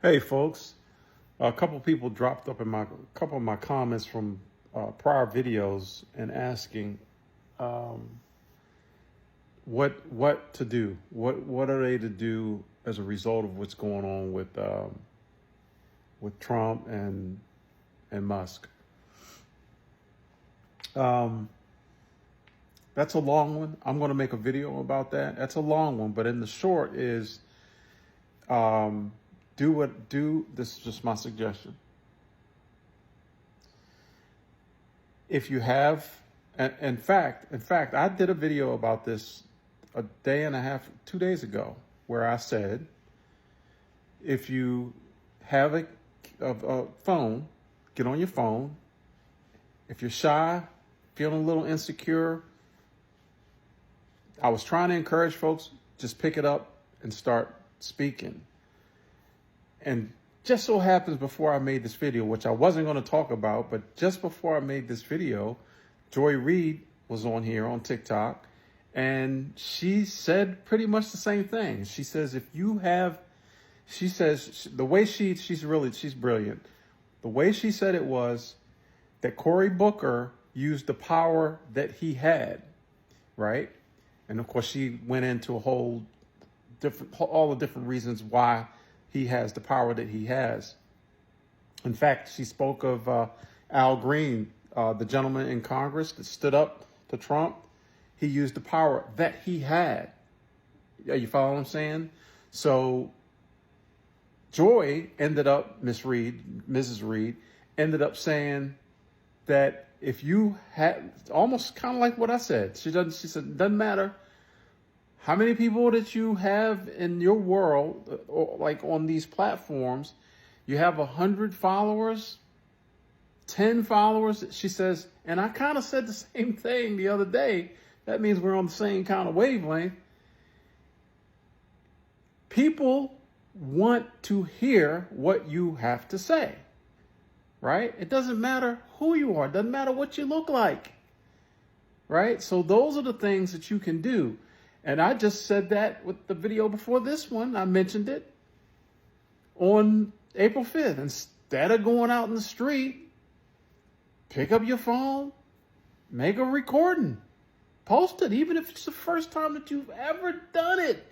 Hey, folks. A couple people dropped up in a couple of my comments from prior videos and asking what to do. What are they to do as a result of what's going on with Trump and Musk? That's a long one. I'm going to make a video about that. That's a long one, but in the short is this is just my suggestion. If you have, in fact, I did a video about this a day and a half, 2 days ago, where I said, if you have a phone, get on your phone. If you're shy, feeling a little insecure, I was trying to encourage folks, just pick it up and start speaking. And just so happens before I made this video, which I wasn't going to talk about, but just before I made this video, Joy Reid was on here on TikTok, and she said pretty much the same thing. She says, the way she's brilliant. The way she said it was that Cory Booker used the power that he had, right? And of course, she went into all the different reasons why he has the power that he has. In fact, she spoke of Al Green, the gentleman in Congress that stood up to Trump. He used the power that he had. You follow what I'm saying? So Joy ended up, Mrs. Reid, ended up saying that if you had, almost kind of like what I said, she said, it doesn't matter how many people that you have in your world, or like on these platforms, you have 100 followers, 10 followers. She says, and I kind of said the same thing the other day. That means we're on the same kind of wavelength. People want to hear what you have to say, right? It doesn't matter who you are. It doesn't matter what you look like, right? So those are the things that you can do. And I just said that with the video before this one. I mentioned it on April 5th. Instead of going out in the street, pick up your phone, make a recording, post it. Even if it's the first time that you've ever done it,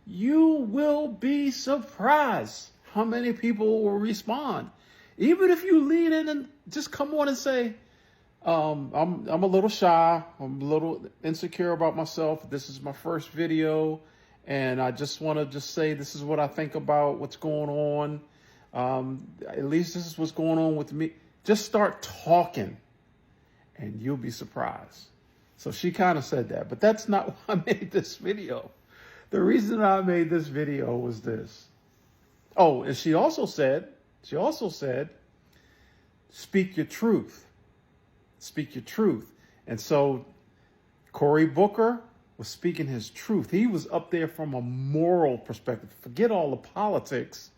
you will be surprised how many people will respond. Even if you lean in and just come on and say, I'm a little shy. I'm a little insecure about myself. This is my first video, and I just want to say this is what I think about what's going on. At least this is what's going on with me. Just start talking, and you'll be surprised. So she kind of said that, but that's not why I made this video. The reason I made this video was this. Oh, and she also said, speak your truth. Speak your truth. And so Cory Booker was speaking his truth. He was up there from a moral perspective. Forget all the politics.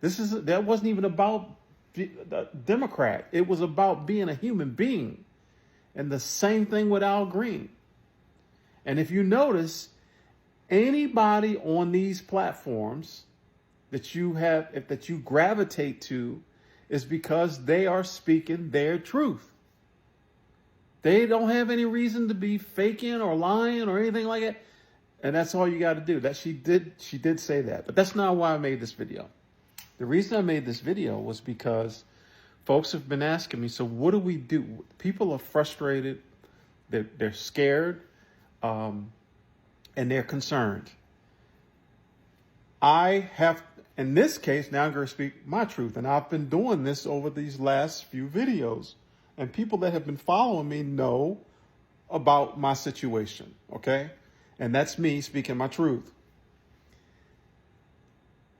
That wasn't even about the Democrat. It was about being a human being. And the same thing with Al Green. And if you notice, anybody on these platforms that you gravitate to is because they are speaking their truth. They don't have any reason to be faking or lying or anything like that. And that's all you got to do. She did say that. But that's not why I made this video. The reason I made this video was because folks have been asking me, so what do we do? People are frustrated. They're scared. And they're concerned. I have, in this case, now I'm going to speak my truth. And I've been doing this over these last few videos. And people that have been following me know about my situation, okay? And that's me speaking my truth.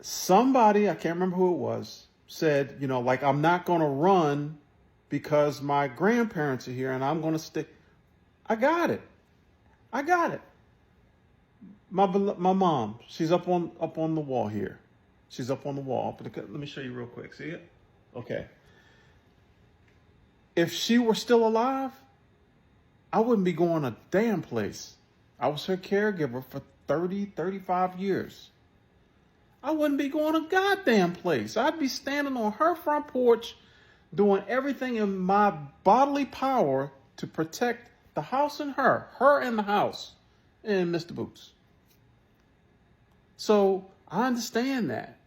Somebody, I can't remember who it was, said, I'm not going to run because my grandparents are here and I'm going to stick. I got it. My mom, she's up on the wall here. She's up on the wall. Let me show you real quick. See it? Okay. If she were still alive, I wouldn't be going a damn place. I was her caregiver for 35 years. I wouldn't be going a goddamn place. I'd be standing on her front porch doing everything in my bodily power to protect the house and her and the house, and Mr. Boots. So I understand that.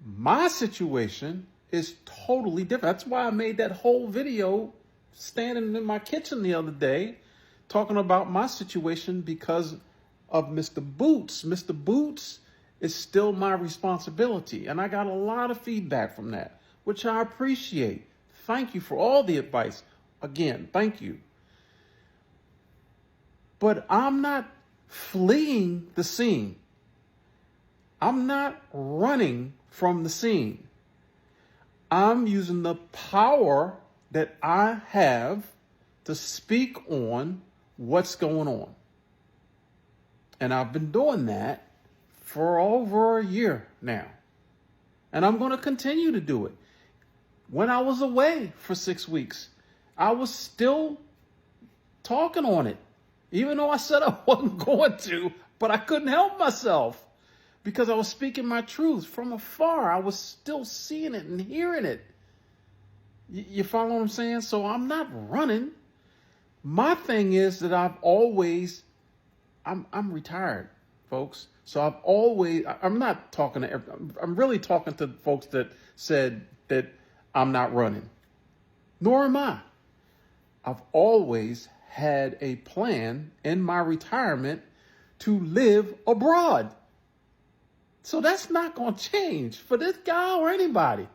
My situation is totally different. That's why I made that whole video standing in my kitchen the other day talking about my situation, because of Mr. Boots. Mr. Boots is still my responsibility. And I got a lot of feedback from that, which I appreciate. Thank you for all the advice. Again, thank you. But I'm not fleeing the scene. I'm not running from the scene. I'm using the power that I have to speak on what's going on. And I've been doing that for over a year now. And I'm going to continue to do it. When I was away for 6 weeks, I was still talking on it, even though I said I wasn't going to, but I couldn't help myself because I was speaking my truth from afar. I was still seeing it and hearing it. You follow what I'm saying? So I'm not running. My thing is that I'm retired, folks. So I'm not talking to, I'm really talking to folks that said that I'm not running. Nor am I. I've always had a plan in my retirement to live abroad. So that's not going to change for this guy or anybody.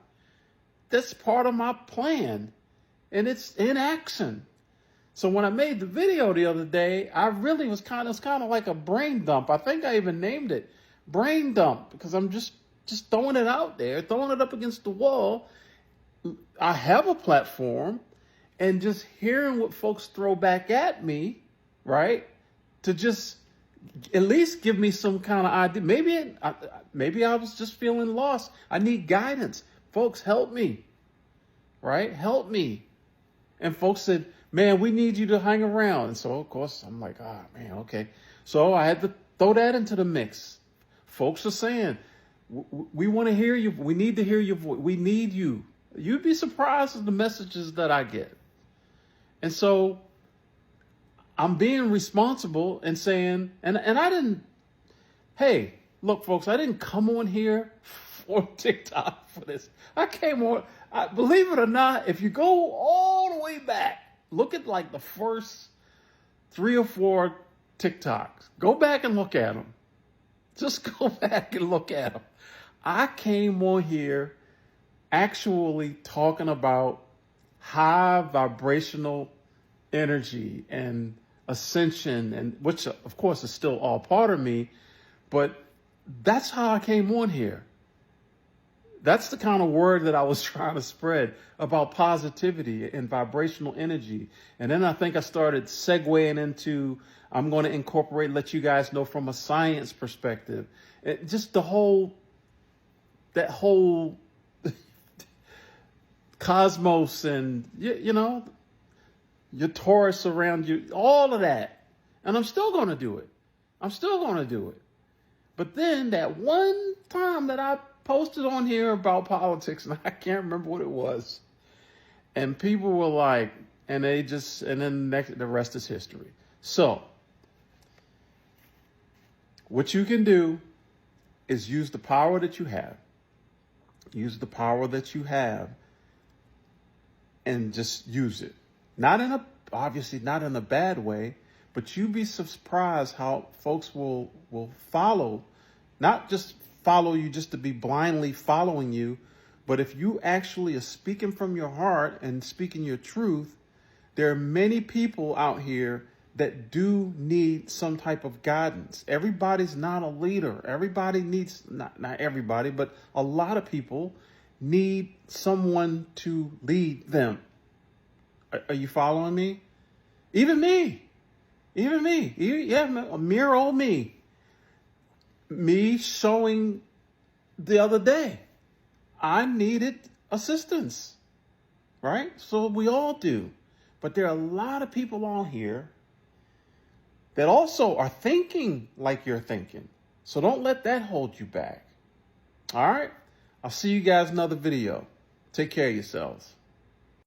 That's part of my plan, and it's in action. So when I made the video the other day, I really was kind of like a brain dump. I think I even named it brain dump because I'm just throwing it out there, throwing it up against the wall. I have a platform, and just hearing what folks throw back at me, right, to just at least give me some kind of idea. Maybe I was just feeling lost. I need guidance. Folks, help me, right? Help me. And folks said, man, we need you to hang around. And so, of course, I'm like, oh, man, okay. So I had to throw that into the mix. Folks are saying, we want to hear you. We need to hear your voice. We need you. You'd be surprised at the messages that I get. And so I'm being responsible and saying, and I didn't, hey, look, folks, I didn't come on here for TikTok for this. I came on, believe it or not, if you go all the way back, look at like the first 3 or 4 TikToks. Go back and look at them. Just go back and look at them. I came on here actually talking about high vibrational energy and ascension, and which of course is still all part of me, but that's how I came on here. That's the kind of word that I was trying to spread about positivity and vibrational energy. And then I think I started segueing into, I'm going to incorporate, let you guys know from a science perspective, just that whole cosmos and, you know, your Taurus around you, all of that. And I'm still going to do it. But then that one time that I posted on here about politics, and I can't remember what it was, and people were like, and then the rest is history. So what you can do is use the power that you have. And just use it. Obviously not in a bad way, but you'd be surprised how folks will follow, not just follow you just to be blindly following you, but if you actually are speaking from your heart and speaking your truth, there are many people out here that do need some type of guidance. Everybody's not a leader. Everybody needs, not everybody, but a lot of people need someone to lead them. Are you following me? Even me. Yeah, a mere old me. Me showing the other day, I needed assistance, right? So we all do. But there are a lot of people on here that also are thinking like you're thinking. So don't let that hold you back. All right. I'll see you guys in another video. Take care of yourselves.